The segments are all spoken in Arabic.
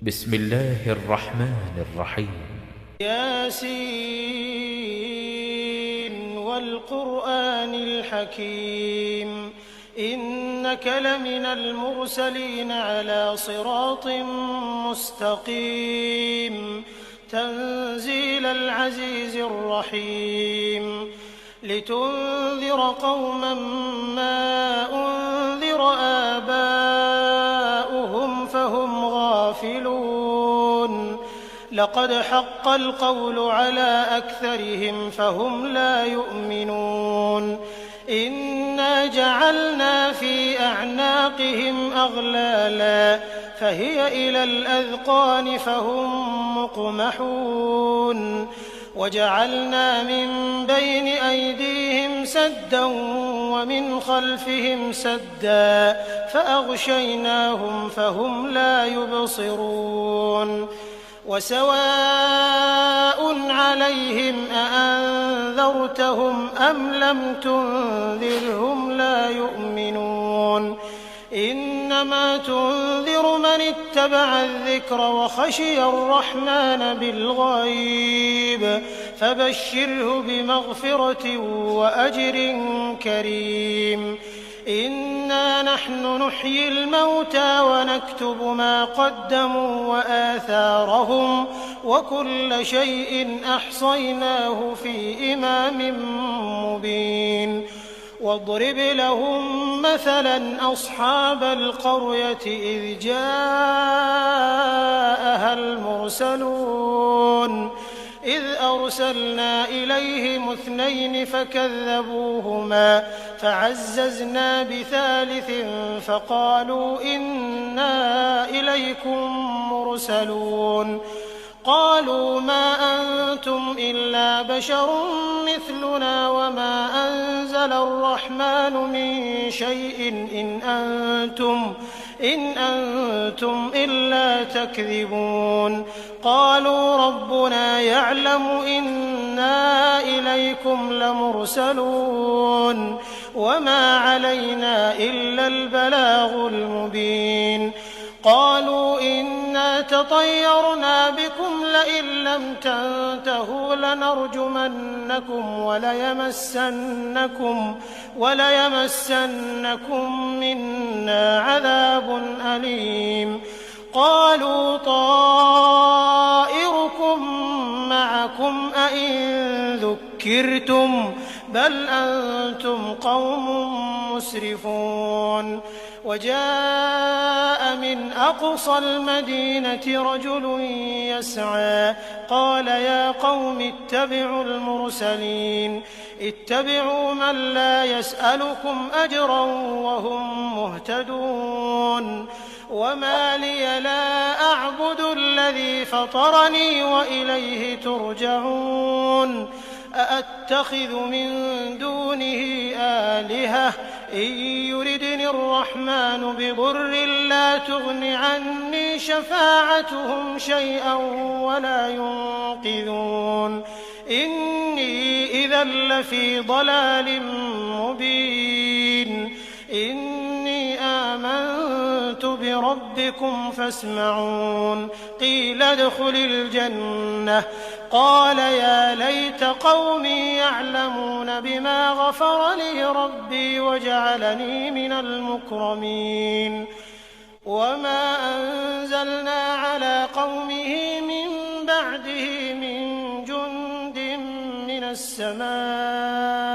بسم الله الرحمن الرحيم. ياسين والقرآن الحكيم إنك لمن المرسلين على صراط مستقيم تنزيل العزيز الرحيم لتنذر قوما ما أنذر آباؤهم فهم غافلون لقد حق القول على أكثرهم فهم لا يؤمنون إنا جعلنا في أعناقهم أغلالا فهي إلى الأذقان فهم مقمحون وجعلنا من بين أيديهم سدا ومن خلفهم سدا فأغشيناهم فهم لا يبصرون وسواء عليهم أأنذرتهم أم لم تنذرهم لا يؤمنون إنما تنذر من اتبع الذكر وخشي الرحمن بالغيب فبشره بمغفرة وأجر كريم إنا نحن نحيي الموتى ونكتب ما قدموا وآثارهم وكل شيء أحصيناه في إمام مبين واضرب لهم مثلا أصحاب القرية إذ جاءها المرسلون إذ أرسلنا إليهم 2 فكذبوهما فعززنا بثالث فقالوا إنا إليكم مرسلون قالوا ما أنتم إلا بشر مثلنا وما أنزل الرحمن من شيء إن أنتم إلا تكذبون قالوا ربنا يعلم إنا إليكم لمرسلون وما علينا إلا البلاغ المبين قالوا إنا تطيرنا بكم لئن لم تنتهوا لنرجمنكم وليمسنكم منا عذاب أليم قالوا طائركم معكم أئن ذكرتم بل أنتم قوم مسرفون وجاء من أقصى المدينة رجل يسعى قال يا قوم اتبعوا المرسلين اتبعوا من لا يسألكم أجرا وهم مهتدون وما لي لا أعبد الذي فطرني وإليه ترجعون أأتخذ من دونه آلهة إن يردني الرحمن بضر لا تغن عني شفاعتهم شيئا ولا ينقذون إني إذا لفي ضلال مبين إني آمنت بربكم فاسمعون قيل ادخل الجنة قال يا ليت قومي يعلمون بما غفر لي ربي وجعلني من المكرمين وما أنزلنا على قومه من بعده من جند من السماء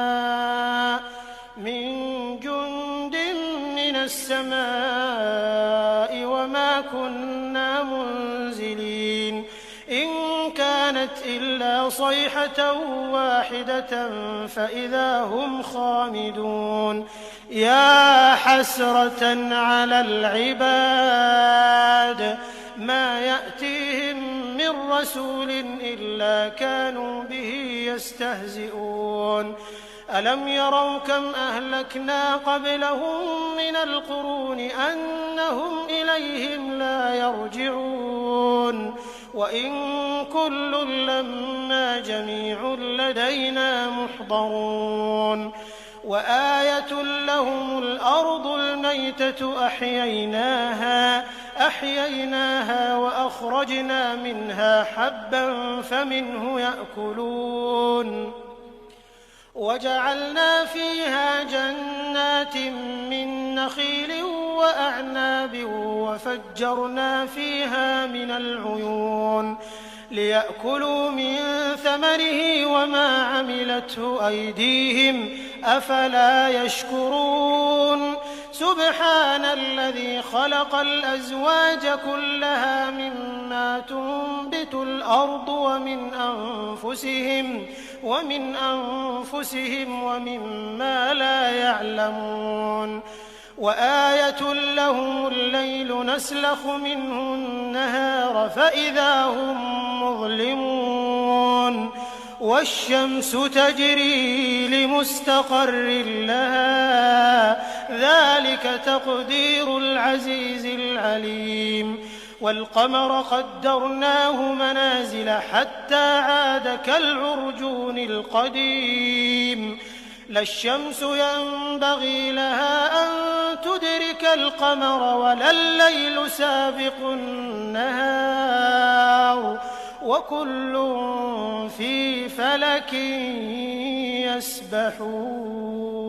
وما كنا منزلين إن كانت إلا صيحة واحدة فإذا هم خامدون يا حسرة على العباد ما يأتيهم من رسول إلا كانوا به يستهزئون ألم يروا كم أهلكنا قبلهم من القرون أنهم إليهم لا يرجعون وإن كل لما جميع لدينا محضرون وآية لهم الأرض الميتة أحييناها فأخرجنا منها حبا فمنه يأكلون وجعلنا فيها جنات من نخيل وأعناب وفجرنا فيها من العيون ليأكلوا من ثمره وما عملته أيديهم أفلا يشكرون سبحان الذي خلق الأزواج كلها مما تنبت الأرض ومن أنفسهم ومما لا يعلمون وآية لهم الليل نسلخ منه النهار فإذا هم مظلمون والشمس تجري لمستقر لها ذلك تقدير العزيز العليم والقمر قدرناه منازل حتى عاد كالعرجون القديم لا الشمس ينبغي لها أن تدرك القمر ولا الليل سابق النهار وكل في فلك يسبحون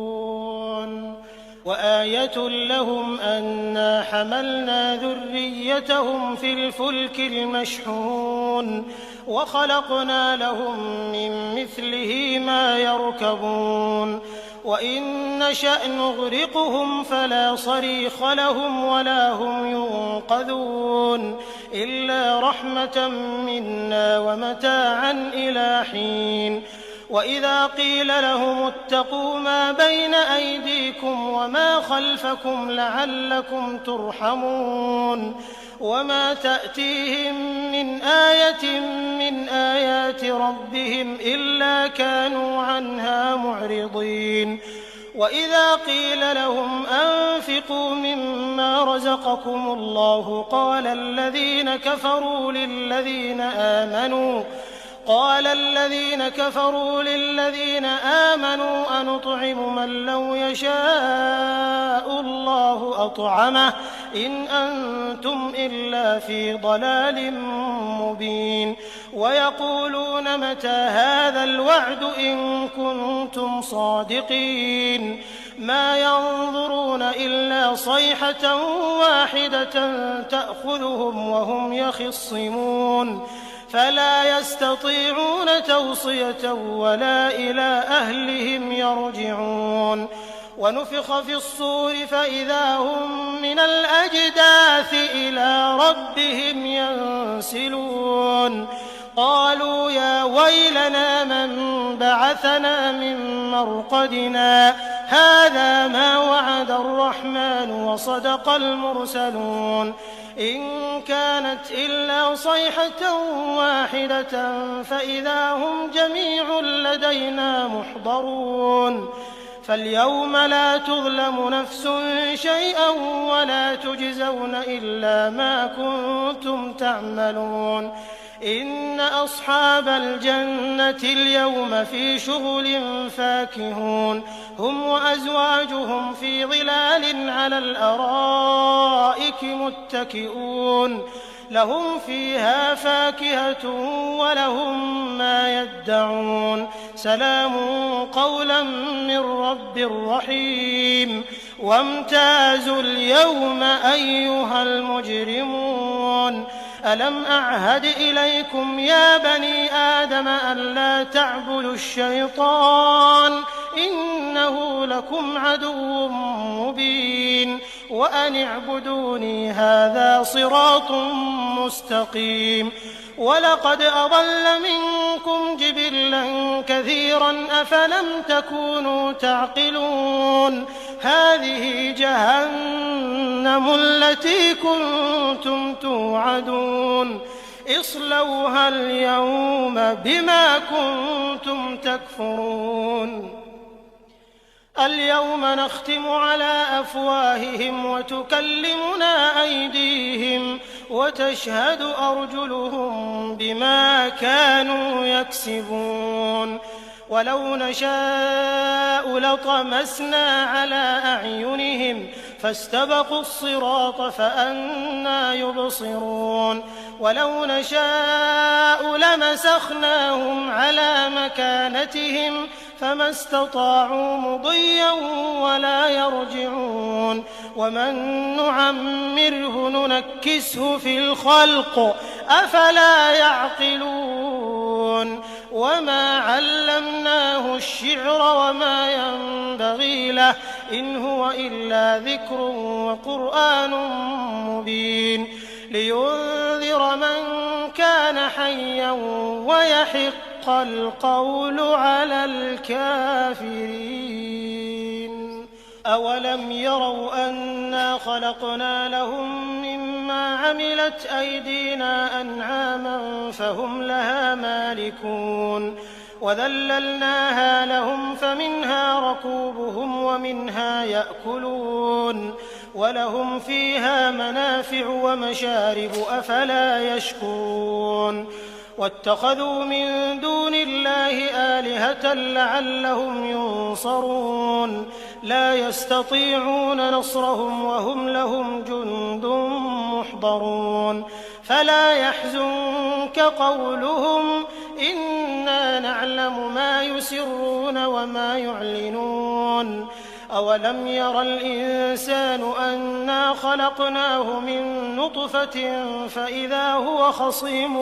وآية لهم أنا حملنا ذريتهم في الفلك المشحون وخلقنا لهم من مثله ما يركبون وإن نشأ نغرقهم فلا صريخ لهم ولا هم ينقذون إلا رحمة منا ومتاعا إلى حين وإذا قيل لهم اتقوا ما بين أيديكم وما خلفكم لعلكم ترحمون وما تأتيهم من آية من آيات ربهم إلا كانوا عنها معرضين وإذا قيل لهم أنفقوا مما رزقكم الله قال الذين كفروا للذين آمنوا أنطعم من لو يشاء الله أطعمه إن أنتم إلا في ضلال مبين ويقولون متى هذا الوعد إن كنتم صادقين ما ينظرون إلا صيحة واحدة تأخذهم وهم يخصمون فلا يستطيعون توصية ولا إلى أهلهم يرجعون ونفخ في الصور فإذا هم من الأجداث إلى ربهم ينسلون قالوا يا ويلنا من بعثنا من مرقدنا هذا ما وعد الرحمن وصدق المرسلون إن كانت إلا صيحة واحدة فإذا هم جميع لدينا محضرون فاليوم لا تظلم نفس شيئا ولا تجزون إلا ما كنتم تعملون إن أصحاب الجنة اليوم في شغل فاكهون هم وأزواجهم في ظلال على الأرائك متكئون لهم فيها فاكهة ولهم ما يدعون سلام قولا من رب رحيم وامتازوا اليوم أيها المجرمون ألم أعهد إليكم يا بني آدم ألا تعبدوا الشيطان إنه لكم عدو مبين وأن اعبدوني هذا صراط مستقيم ولقد أضل منكم جبلا كثيرا أفلم تكونوا تعقلون هذه جهنم التي كنتم توعدون اصلوها اليوم بما كنتم تكفرون اليوم نختم على أفواههم وتكلمنا أيديهم وتشهد أرجلهم بما كانوا يكسبون ولو نشاء لطمسنا على أعينهم فاستبقوا الصراط فأنى يبصرون ولو نشاء لمسخناهم على مكانتهم فما استطاعوا مضيا ولا يرجعون ومن نعمره ننكسه في الخلق أفلا يعقلون وما علمناه الشعر وما ينبغي له إن هو إلا ذكر وقرآن مبين لينذر من كان حيا ويحق القول على الكافرين أولم يروا أنا خلقنا لهم مما عملت أيدينا أنعاما فهم لها مالكون وذللناها لهم فمنها ركوبهم ومنها يأكلون ولهم فيها منافع ومشارب أفلا يشكرون واتخذوا من دون الله آلهة لعلهم ينصرون لا يستطيعون نصرهم وهم لهم جند محضرون فلا يحزنك قولهم إنا نعلم ما يسرون وما يعلنون أولم ير الإنسان أنا خلقناه من نطفة فإذا هو خصيم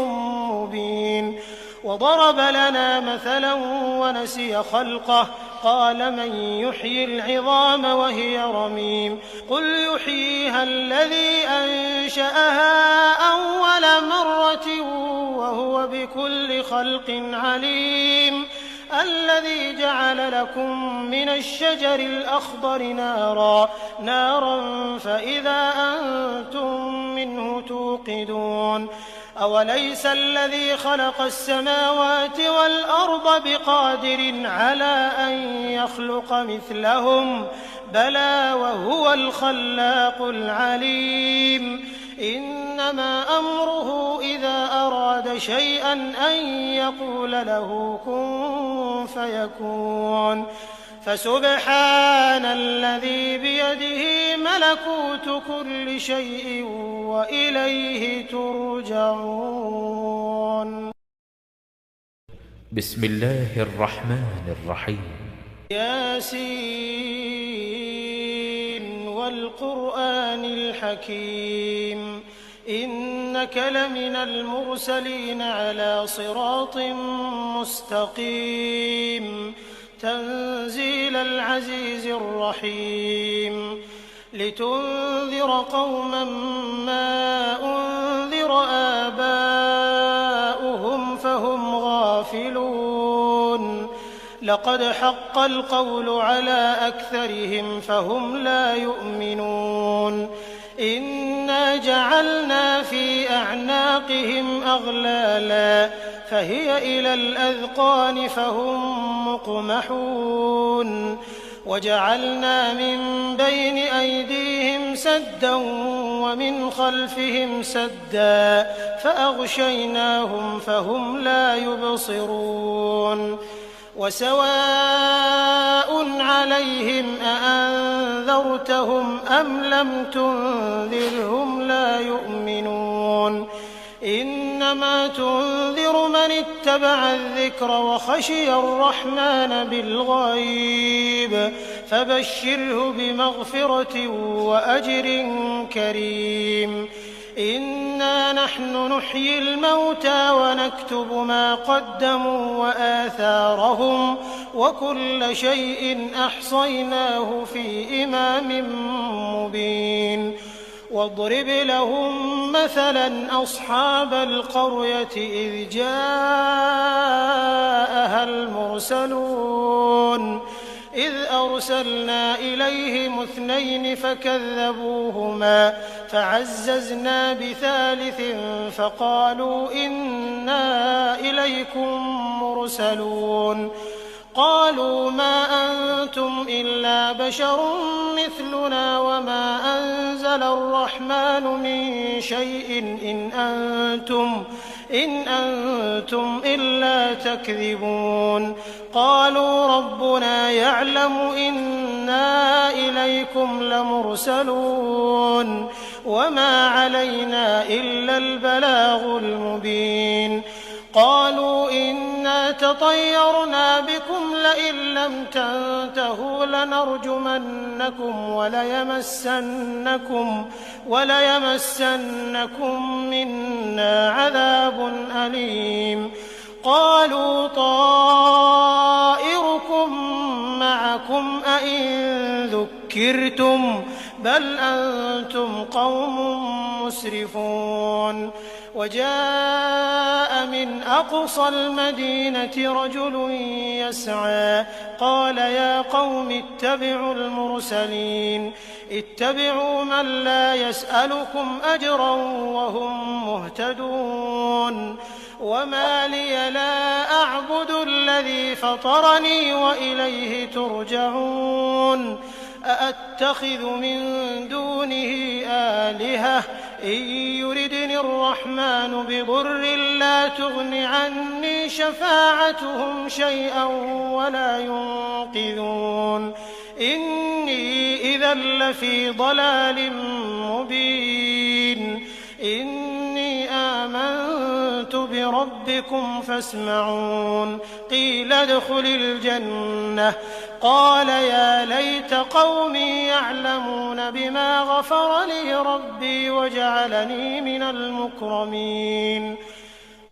مبين وضرب لنا مثلا ونسي خلقه قال من يحيي العظام وهي رميم قل يحييها الذي أنشأها أول مرة وهو بكل خلق عليم الذي جعل لكم من الشجر الأخضر نارا فإذا أنتم منه توقدون أوليس الذي خلق السماوات والأرض بقادر على أن يخلق مثلهم بلى وهو الخلاق العليم إنما أمره إذا أراد شيئا أن يقول له كن فيكون فسبحان الذي بيده ملكوت كل شيء وإليه ترجعون بسم الله الرحمن الرحيم ياسين والقرآن الحكيم إنك لمن المرسلين على صراط مستقيم تنزيل العزيز الرحيم لتنذر قوما ما أنذر آباؤهم فهم غافلون لقد حق القول على أكثرهم فهم لا يؤمنون إنا جعلنا في أعناقهم أغلالا فهي إلى الأذقان فهم مقمحون وجعلنا من بين أيديهم سدا ومن خلفهم سدا فأغشيناهم فهم لا يبصرون وسواء عليهم أأنذرتهم أم لم تنذرهم لا يؤمنون إنما تنذر من اتبع الذكر وخشي الرحمن بالغيب فبشره بمغفرة وأجر كريم إنا نحن نحيي الموتى ونكتب ما قدموا وآثارهم وكل شيء أحصيناه في إمام مبين واضرب لهم مثلا أصحاب القرية إذ جاءها المرسلون إذ أرسلنا إليهم 2 فكذبوهما فعززنا بثالث فقالوا إنا إليكم مرسلون قالوا ما أنتم إلا بشر مثلنا وما أنزل الرحمن من شيء إن أنتم إلا تكذبون قالوا ربنا يعلم إنا إليكم لمرسلون وما علينا إلا البلاغ المبين قالوا إنا تطيرنا بكم لئن لم تنتهوا لنرجمنكم وليمسنكم منا عذاب أليم قالوا طائركم معكم أئن ذكرتم بل أنتم قوم مسرفون وجاء من أقصى المدينة رجل يسعى قال يا قوم اتبعوا المرسلين اتبعوا من لا يسألكم أجرا وهم مهتدون وما لي لا أعبد الذي فطرني وإليه ترجعون أأتخذ من دونه آلهة إن يردني الرحمن بضر لا تغن عني شفاعتهم شيئا ولا ينقذون إني إذا لفي ضلال مبين إني آمنت بربكم فاسمعون قيل ادخل الجنة قال يا ليت قومي يعلمون بما غفر لي ربي وجعلني من المكرمين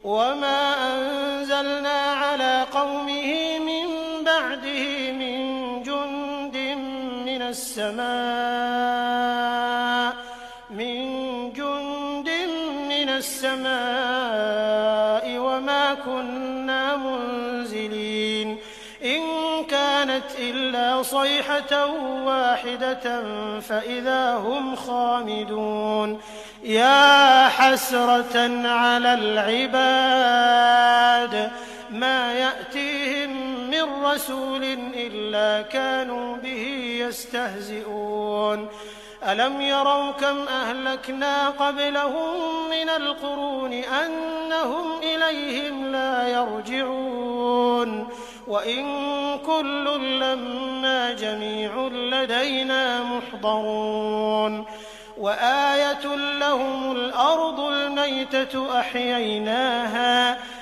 وما أنزلنا على قومه من بعده من جند من السماء وما كنا منزلين إن كانت إلا صيحة واحدة فإذا هم خامدون يا حسرة على العباد ما يأتيهم من رسول إلا كانوا به يستهزئون ألم يروا كم أهلكنا قبلهم من القرون أنهم إليهم لا يرجعون وإن كل لما جميع لدينا محضرون وآية لهم الأرض الميتة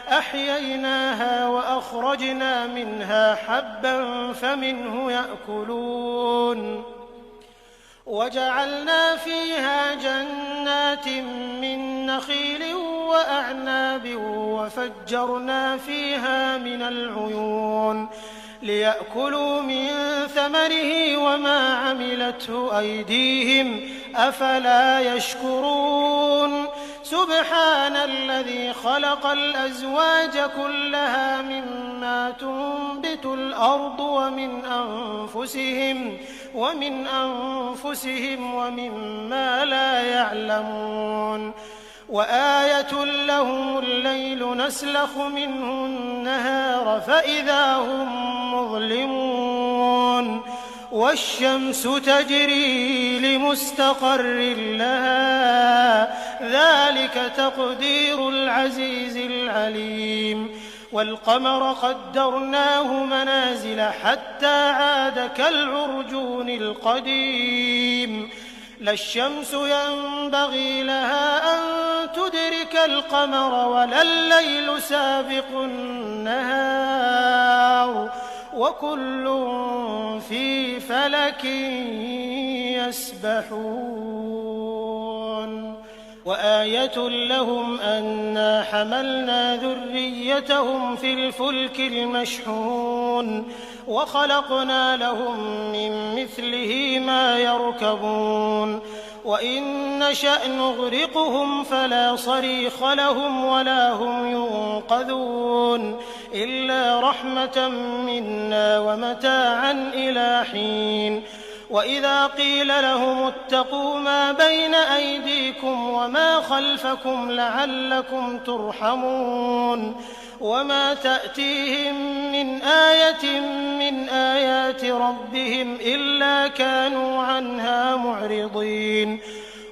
أحييناها وأخرجنا منها حبا فمنه يأكلون وجعلنا فيها جنات من نخيل وأعناب وفجرنا فيها من العيون ليأكلوا من ثمره وما عملته أيديهم أفلا يشكرون سبحان الذي خلق الأزواج كلها مما تنبت الأرض ومن أنفسهم ومما لا يعلمون وآية لهم الليل نسلخ منه النهار فإذا هم مظلمون والشمس تجري لمستقر لها ذلك تقدير العزيز العليم والقمر قدرناه منازل حتى عاد كالعرجون القديم لا الشمس ينبغي لها أن تدرك القمر ولا الليل سابق النهار وكل في فلك يسبحون وآية لهم أنا حملنا ذريتهم في الفلك المشحون وخلقنا لهم من مثله ما يركبون وإن نشأ نغرقهم فلا صريخ لهم ولا هم ينقذون إلا رحمة منا ومتاعا إلى حين وإذا قيل لهم اتقوا ما بين أيديكم وما خلفكم لعلكم ترحمون وما تأتيهم من آية من آيات ربهم إلا كانوا عنها معرضين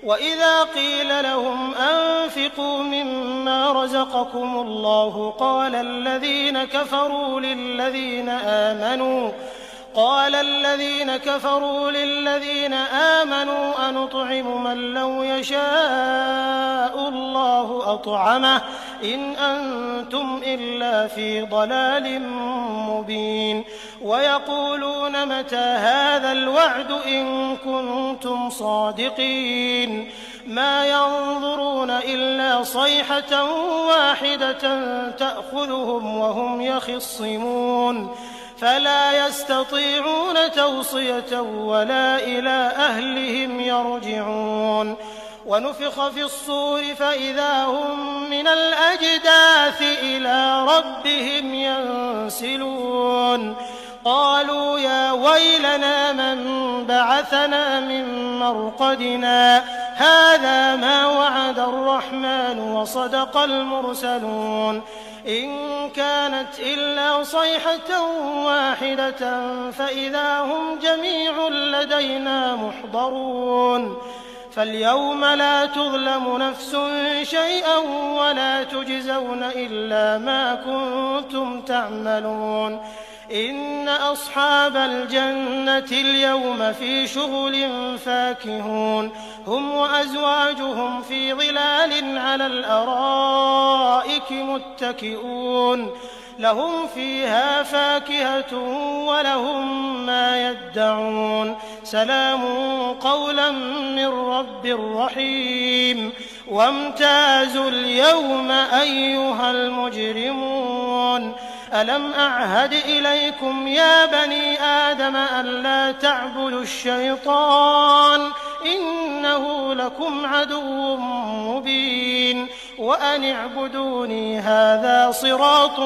وإذا قيل لهم أنفقوا مما رزقكم الله قال قال الذين كفروا للذين آمنوا أنطعم من لو يشاء الله أطعمه إن أنتم إلا في ضلال مبين ويقولون متى هذا الوعد إن كنتم صادقين ما ينظرون إلا صيحة واحدة تأخذهم وهم يخصمون فلا يستطيعون توصية ولا إلى أهلهم يرجعون ونفخ في الصور فإذا هم من الأجداث إلى ربهم ينسلون قالوا يا ويلنا من بعثنا من مرقدنا هذا ما وعد الرحمن وصدق المرسلون إن كانت إلا صيحة واحدة فإذا هم جميع لدينا محضرون فاليوم لا تظلم نفس شيئا ولا تجزون إلا ما كنتم تعملون إن أصحاب الجنة اليوم في شغل فاكهون هم وأزواجهم في ظلال على الأرائك متكئون لهم فيها فاكهة ولهم ما يدعون سلام قولا من رب رحيم وامتازوا اليوم أيها المجرمون ألم أعهد إليكم يا بني آدم ألا تعبدوا الشيطان إنه لكم عدو مبين وأن اعبدوني هذا صراط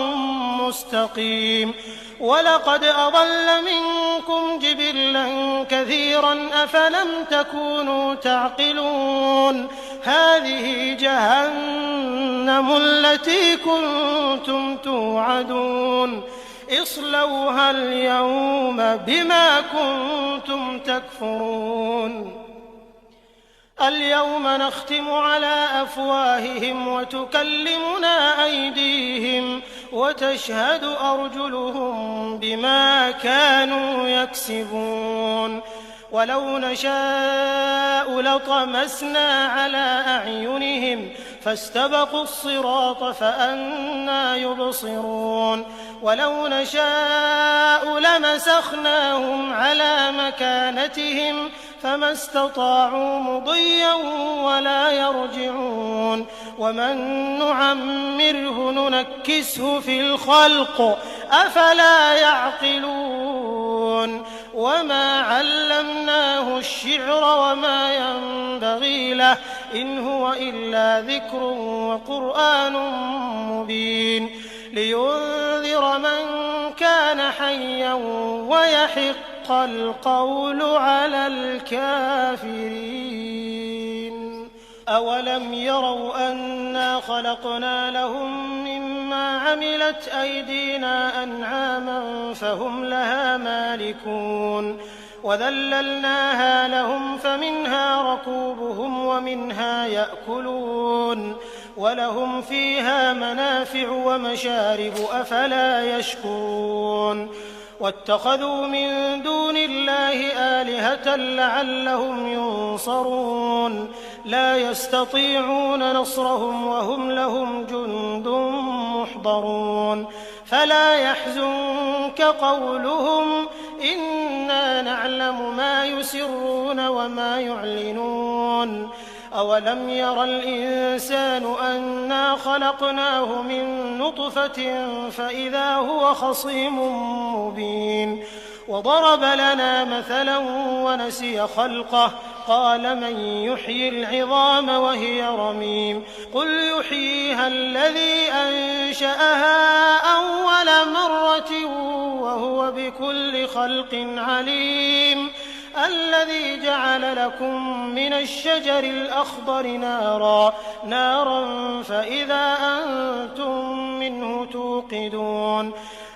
مستقيم ولقد أضل منكم جبلا كثيرا أفلم تكونوا تعقلون هذه جهنم التي كنتم توعدون اصلوها اليوم بما كنتم تكفرون اليوم نختم على أفواههم وتكلمنا أيديهم وتشهد أرجلهم بما كانوا يكسبون ولو نشاء لطمسنا على أعينهم فاستبقوا الصراط فأنى يبصرون ولو نشاء لمسخناهم على مكانتهم فما استطاعوا مضيا ولا يرجعون ومن نعمره ننكسه في الخلق أفلا يعقلون وما علمناه الشعر وما ينبغي له إن هو إلا ذكر وقرآن مبين لينذر من كان حيا ويحق القول على الكافرين أولم يروا أنا خلقنا لهم مما عملت أيدينا أنعاما فهم لها مالكون وذللناها لهم فمنها ركوبهم ومنها يأكلون ولهم فيها منافع ومشارب أفلا يشكرون واتخذوا من دون الله آلهة لعلهم ينصرون لا يستطيعون نصرهم وهم لهم جند محضرون فلا يحزنك قولهم إنا نعلم ما يسرون وما يعلنون أولم ير الإنسان أنا خلقناه من نطفة فإذا هو خصيم مبين وضرب لنا مثلا ونسي خلقه قال من يحيي العظام وهي رميم قل يحييها الذي أنشأها أول مرة وهو بكل خلق عليم الذي جعل لكم من الشجر الأخضر نارا فإذا أنتم منه توقدون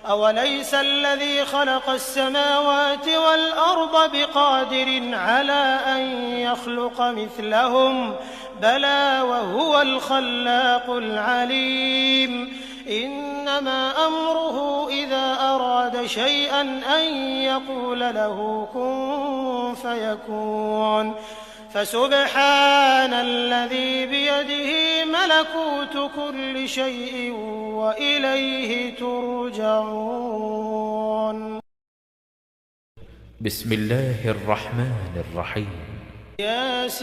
أوليس الذي خلق السماوات والأرض بقادر على أن يخلق مثلهم بلى وهو الخلاق العليم إنما أمره إذا أراد أراد شيئا أن يقول له كن فيكون. فسبحان الذي بيده ملكوت كل شيء وإليه ترجعون. بسم الله الرحمن الرحيم. ياسين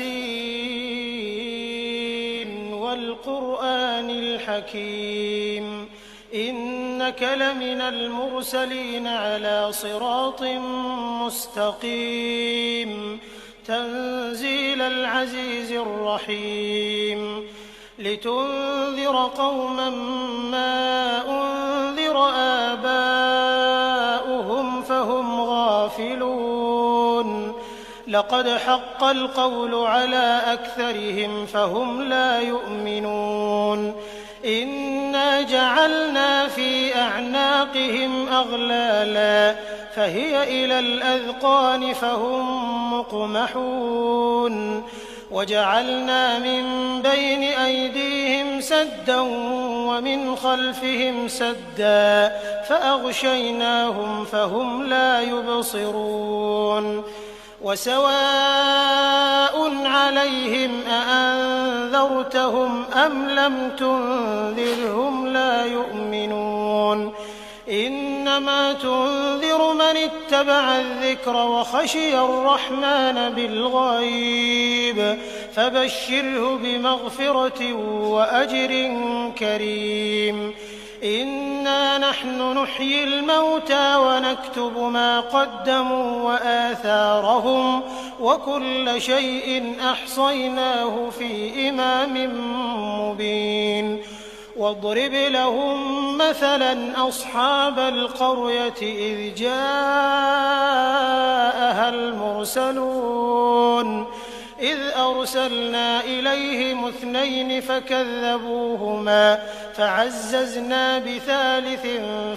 والقرآن الحكيم إنك لمن المرسلين على صراط مستقيم تنزيل العزيز الرحيم لتنذر قوما ما أنذر آباؤهم فهم غافلون لقد حق القول على أكثرهم فهم لا يؤمنون إنا جعلنا في أعناقهم أغلالا فهي إلى الأذقان فهم مقمحون وجعلنا من بين أيديهم سدا ومن خلفهم سدا فأغشيناهم فهم لا يبصرون وسواء عليهم أأنذرتهم أم لم تنذرهم لا يؤمنون إنما تنذر من اتبع الذكر وخشي الرحمن بالغيب فبشره بمغفرة وأجر كريم إنا نحن نحيي الموتى ونكتب ما قدموا وآثارهم وكل شيء أحصيناه في إمام مبين واضرب لهم مثلا أصحاب القرية إذ جاءها المرسلون إذ أرسلنا إليهم 2 فكذبوهما فعززنا بثالث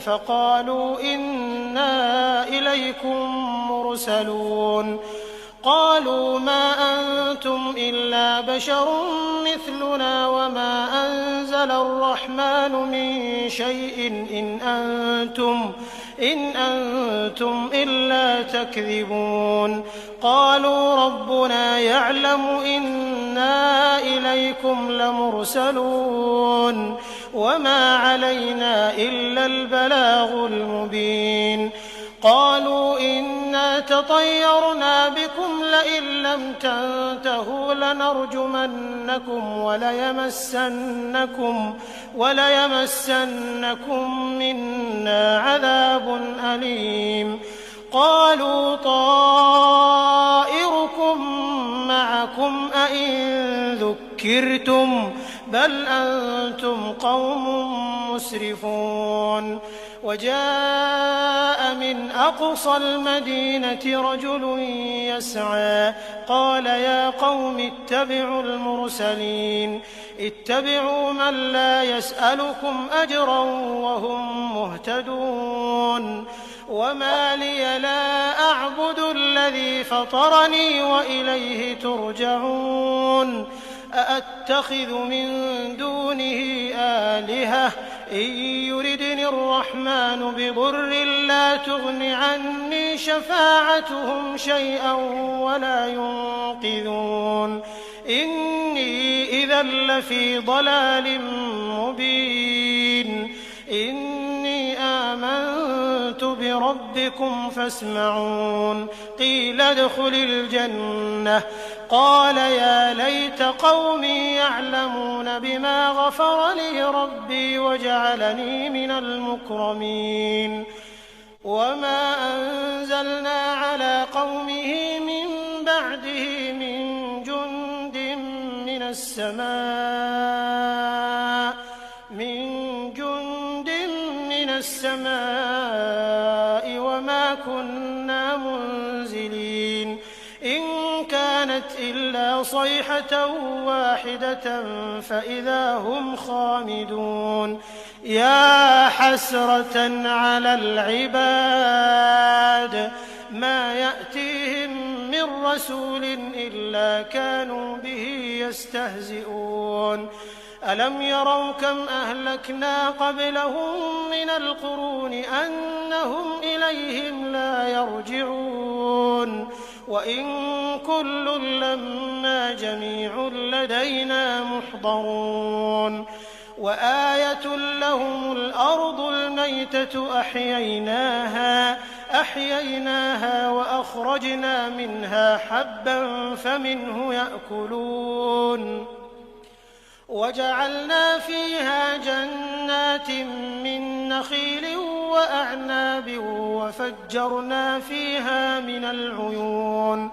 فقالوا إنا إليكم مرسلون قالوا ما أنتم إلا بشر مثلنا وما أنزل الرحمن من شيء إن أنتم إلا تكذبون قالوا ربنا يعلم إنا إليكم لمرسلون وما علينا إلا البلاغ المبين قالوا إنا تطيرنا بكم لئن لم تنتهوا لنرجمنكم وليمسنكم منا عذاب أليم قالوا طائركم معكم أئن ذكرتم بل أنتم قوم مسرفون وجاء من أقصى المدينة رجل يسعى قال يا قوم اتبعوا المرسلين اتبعوا من لا يسألكم أجرا وهم مهتدون وما لي لا أعبد الذي فطرني وإليه ترجعون أأتخذ من دونه آلهة إن يردني الرحمن بضر لا تغن عني شفاعتهم شيئا ولا ينقذون إني إذا لفي ضلال مبين إني آمنت بربكم فاسمعون قيل ادخل الجنة قال يا ليت قومي يعلمون بما غفر لي ربي وجعلني من المكرمين وما أنزلنا على قومه من بعده من جند من السماء وما كنا منزلين إن كانت إلا صيحة واحدة فإذا هم خامدون يا حسرة على العباد ما يأتيهم من رسول إلا كانوا به يستهزئون ألم يروا كم أهلكنا قبلهم من القرون أنهم إليهم لا يرجعون وإن كل لما جميع لدينا محضرون وآية لهم الأرض الميتة أحييناها وأخرجنا منها حبا فمنه يأكلون وجعلنا فيها جنات من نخيل وأعناب وفجرنا فيها من العيون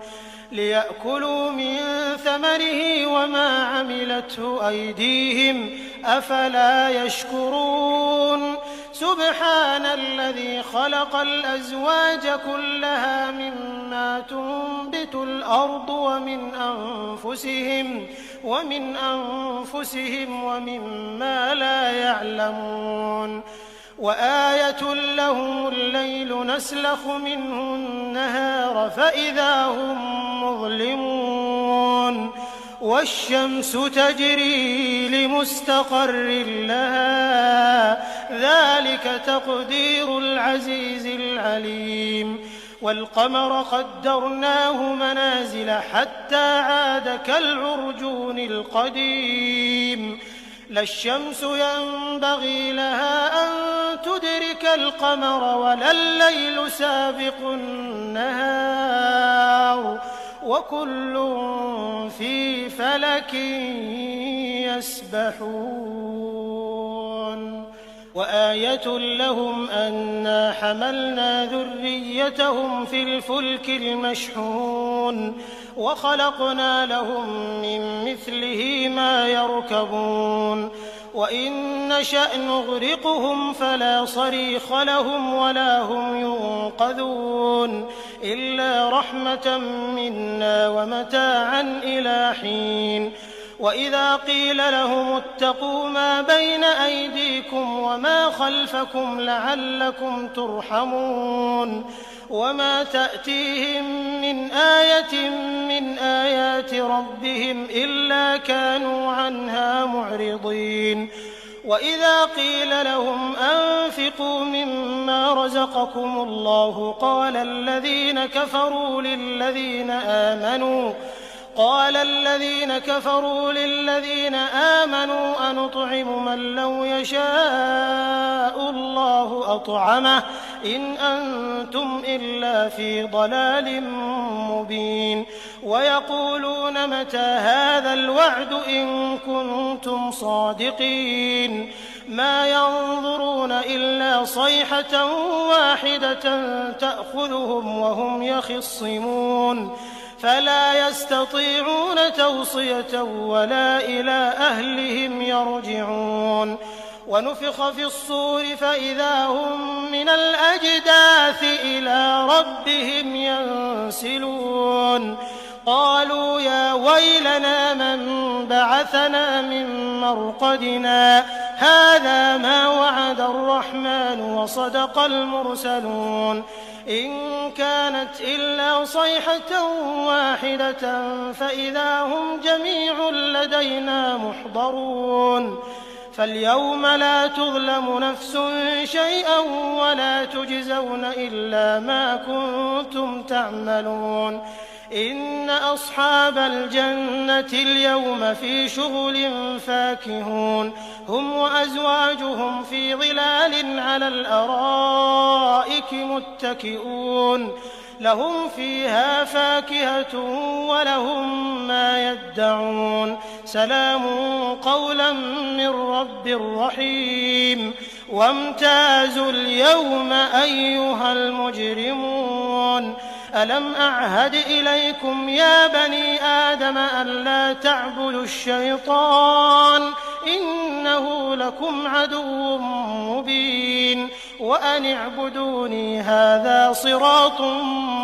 ليأكلوا من ثمره وما عملته أيديهم أفلا يشكرون سبحان الذي خلق الأزواج كلها مما تنبت الأرض ومن أنفسهم ومما لا يعلمون وآية لهم الليل نسلخ منه النهار فإذا هم مظلمون والشمس تجري لمستقر لها ذلك تقدير العزيز العليم والقمر قدرناه منازل حتى عاد كالعرجون القديم لا الشمس ينبغي لها أن تدرك القمر ولا الليل سابق النهار وكل في فلك يسبحون وآية لهم أنا حملنا ذريتهم في الفلك المشحون وخلقنا لهم من مثله ما يركبون وإن نشأ نغرقهم فلا صريخ لهم ولا هم ينقذون إلا رحمة منا ومتاعا إلى حين وإذا قيل لهم اتقوا ما بين أيديكم وما خلفكم لعلكم ترحمون وما تأتيهم من آية من آيات ربهم إلا كانوا عنها معرضين وإذا قيل لهم أنفقوا مما رزقكم الله قال الذين كفروا للذين آمنوا أنطعم من لو يشاء الله أطعمه إن أنتم إلا في ضلال مبين ويقولون متى هذا الوعد إن كنتم صادقين ما ينظرون إلا صيحة واحدة تأخذهم وهم يخصمون فلا يستطيعون توصية ولا إلى أهلهم يرجعون ونفخ في الصور فإذا هم من الأجداث إلى ربهم ينسلون قالوا يا ويلنا من بعثنا من مرقدنا هذا ما وعد الرحمن وصدق المرسلون إن كانت إلا صيحة واحدة فإذا هم جميع لدينا محضرون فاليوم لا تظلم نفس شيئا ولا تجزون إلا ما كنتم تعملون إن أصحاب الجنة اليوم في شغل فاكهون هم وأزواجهم في ظلال على الأرائك متكئون لهم فيها فاكهة ولهم ما يدعون سلام قولا من رب رحيم وامتازوا اليوم أيها المجرمون ألم أعهد إليكم يا بني آدم ألا تعبدوا الشيطان إنه لكم عدو مبين وأن اعبدوني هذا صراط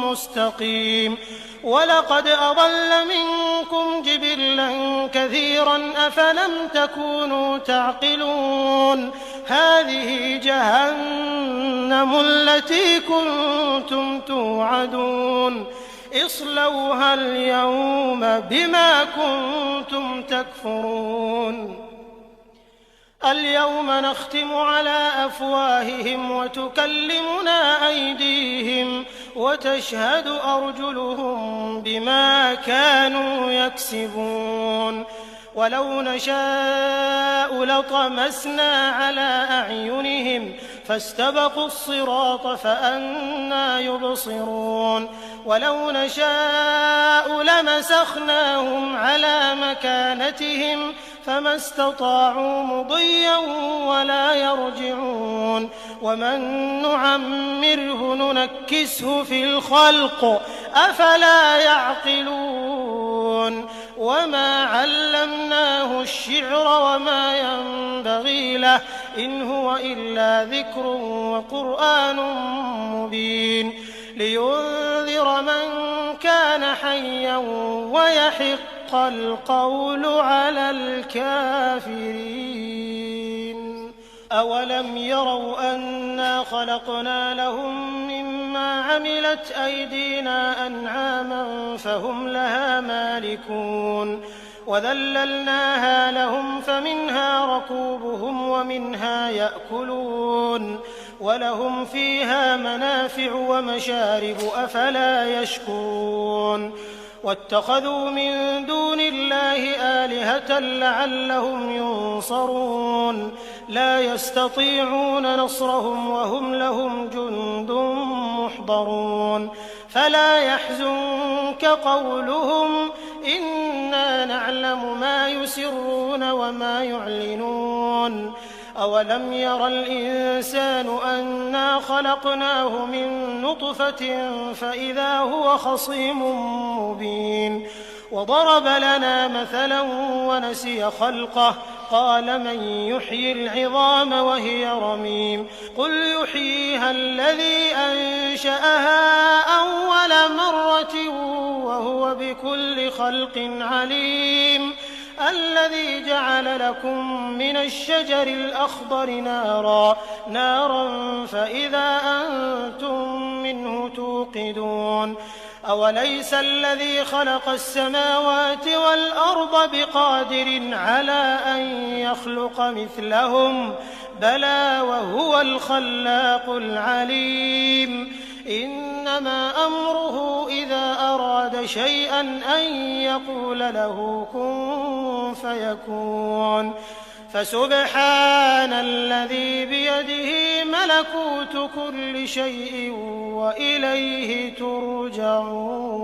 مستقيم ولقد أضل منكم جبلا كثيرا أفلم تكونوا تعقلون هذه جهنم التي كنتم توعدون اصلوها اليوم بما كنتم تكفرون اليوم نختم على أفواههم وتكلمنا أيديهم وتشهد أرجلهم بما كانوا يكسبون ولو نشاء لطمسنا على أعينهم فاستبقوا الصراط فأنى يبصرون ولو نشاء لمسخناهم على مكانتهم فما استطاعوا مضيا ولا يرجعون ومن نعمره ننكسه في الخلق أفلا يعقلون وما علمناه الشعر وما ينبغي له إن هو إلا ذكر وقرآن مبين لينذر من كان حيا ويحق القول على الكافرين أولم يروا أنا خلقنا لهم مما عملت أيدينا أنعاما فهم لها مالكون وذللناها لهم فمنها ركوبهم ومنها يأكلون ولهم فيها منافع ومشارب أفلا يشكرون واتخذوا من دون الله آلهة لعلهم ينصرون لا يستطيعون نصرهم وهم لهم جند محضرون فلا يحزنك قولهم إنا نعلم ما يسرون وما يعلنون أولم ير الإنسان أنا خلقناه من نطفة فإذا هو خصيم مبين وضرب لنا مثلا ونسي خلقه قال من يحيي العظام وهي رميم قل يحييها الذي أنشأها أول مرة وهو بكل خلق عليم الذي جعل لكم من الشجر الأخضر نارا فإذا أنتم منه توقدون أوليس الذي خلق السماوات والأرض بقادر على أن يخلق مثلهم بلى وهو الخلاق العليم إنما أمره إذا أراد شيئا أن يقول له كن فيكون فسبحان الذي بيده ملكوت كل شيء وإليه ترجعون